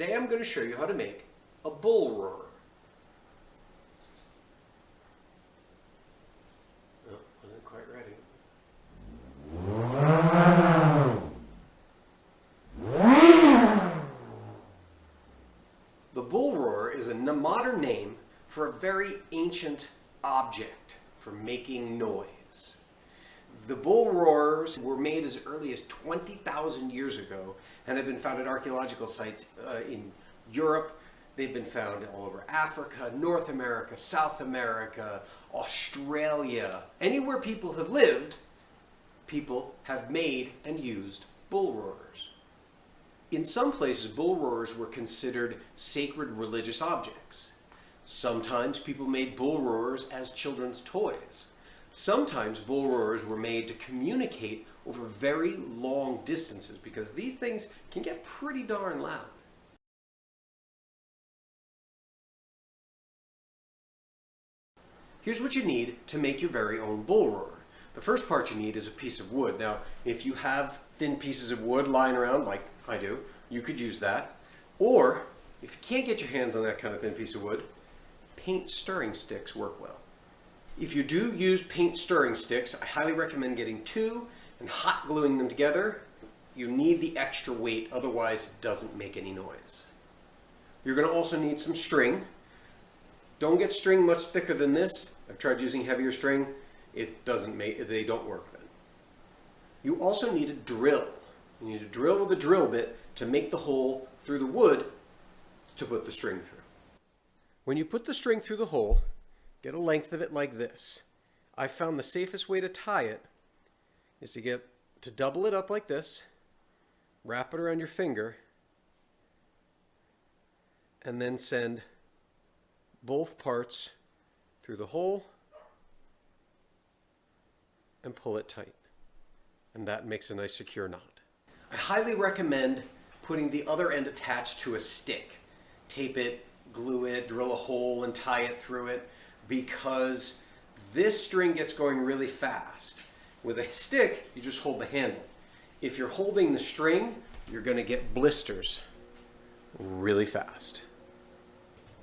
Today I'm going to show you how to make a bullroarer. Oh, wasn't quite ready. The bullroarer is a modern name for a very ancient object for making noise. The bullroarers were made as early as 20,000 years ago and have been found at archaeological sites in Europe. They've been found all over Africa, North America, South America, Australia. Anywhere people have lived, people have made and used bullroarers. In some places, bullroarers were considered sacred religious objects. Sometimes people made bullroarers as children's toys. Sometimes bullroarers were made to communicate over very long distances because these things can get pretty darn loud. Here's what you need to make your very own bullroarer. The first part you need is a piece of wood. Now, if you have thin pieces of wood lying around like I do, you could use that. Or, if you can't get your hands on that kind of thin piece of wood, paint stirring sticks work well. If you do use paint stirring sticks, I highly recommend getting two and hot gluing them together. You need the extra weight, otherwise it doesn't make any noise. You're going to also need some string. Don't get string much thicker than this. I've tried using heavier string. They don't work then. You also need a drill. You need a drill with a drill bit to make the hole through the wood to put the string through. When you put the string through the hole, get a length of it like this. I found the safest way to tie it is to double it up like this, wrap it around your finger, and then send both parts through the hole and pull it tight. And that makes a nice secure knot. I highly recommend putting the other end attached to a stick. Tape it, glue it, drill a hole and tie it through it, because this string gets going really fast. With a stick, you just hold the handle. If you're holding the string, you're going to get blisters really fast.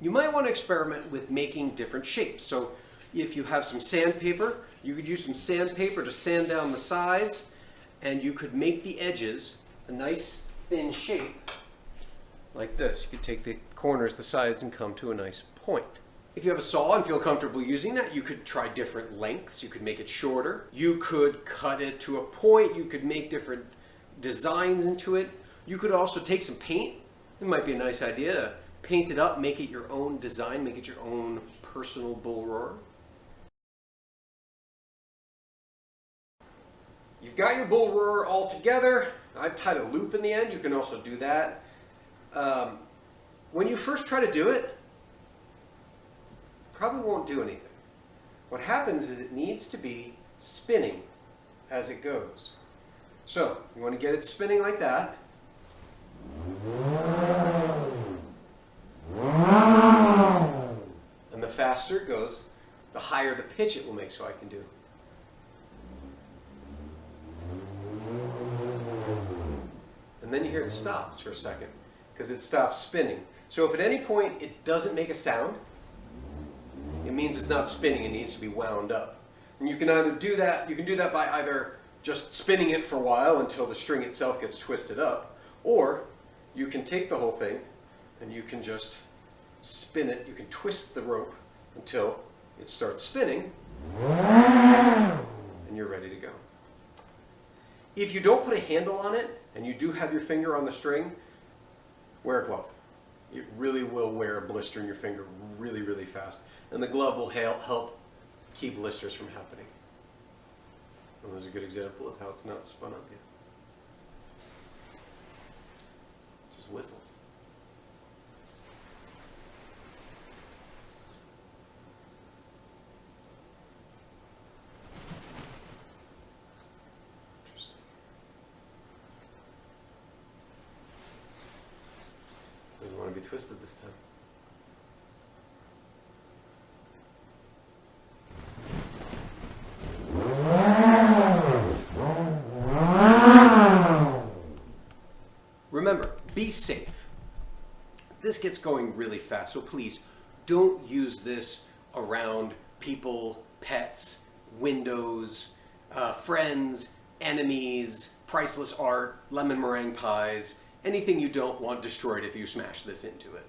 You might want to experiment with making different shapes. So if you have some sandpaper, you could use some sandpaper to sand down the sides, and you could make the edges a nice thin shape like this. You could take the corners, the sides, and come to a nice point. If you have a saw and feel comfortable using that, you could try different lengths. You could make it shorter. You could cut it to a point. You could make different designs into it. You could also take some paint. It might be a nice idea to paint it up, make it your own design, make it your own personal bullroarer. You've got your bullroarer all together. I've tied a loop in the end. You can also do that. When you first try to do it, probably won't do anything. What happens is it needs to be spinning as it goes. So you want to get it spinning like that. And the faster it goes, the higher the pitch it will make, so I can do. And then you hear it stops for a second because it stops spinning. So if at any point it doesn't make a sound, it means it's not spinning, it needs to be wound up. And you can either do that, you can do that by either just spinning it for a while until the string itself gets twisted up, or you can take the whole thing and you can just spin it, you can twist the rope until it starts spinning, and you're ready to go. If you don't put a handle on it, and you do have your finger on the string, wear a glove. It really will wear a blister in your finger really, really fast. And the glove will help keep blisters from happening. And there's a good example of how it's not spun up yet. Just whistles. Doesn't want to be twisted this time. Remember, be safe. this gets going really fast. So please don't use this around people, pets, windows, friends, enemies, priceless art, lemon meringue pies, anything you don't want destroyed if you smash this into it.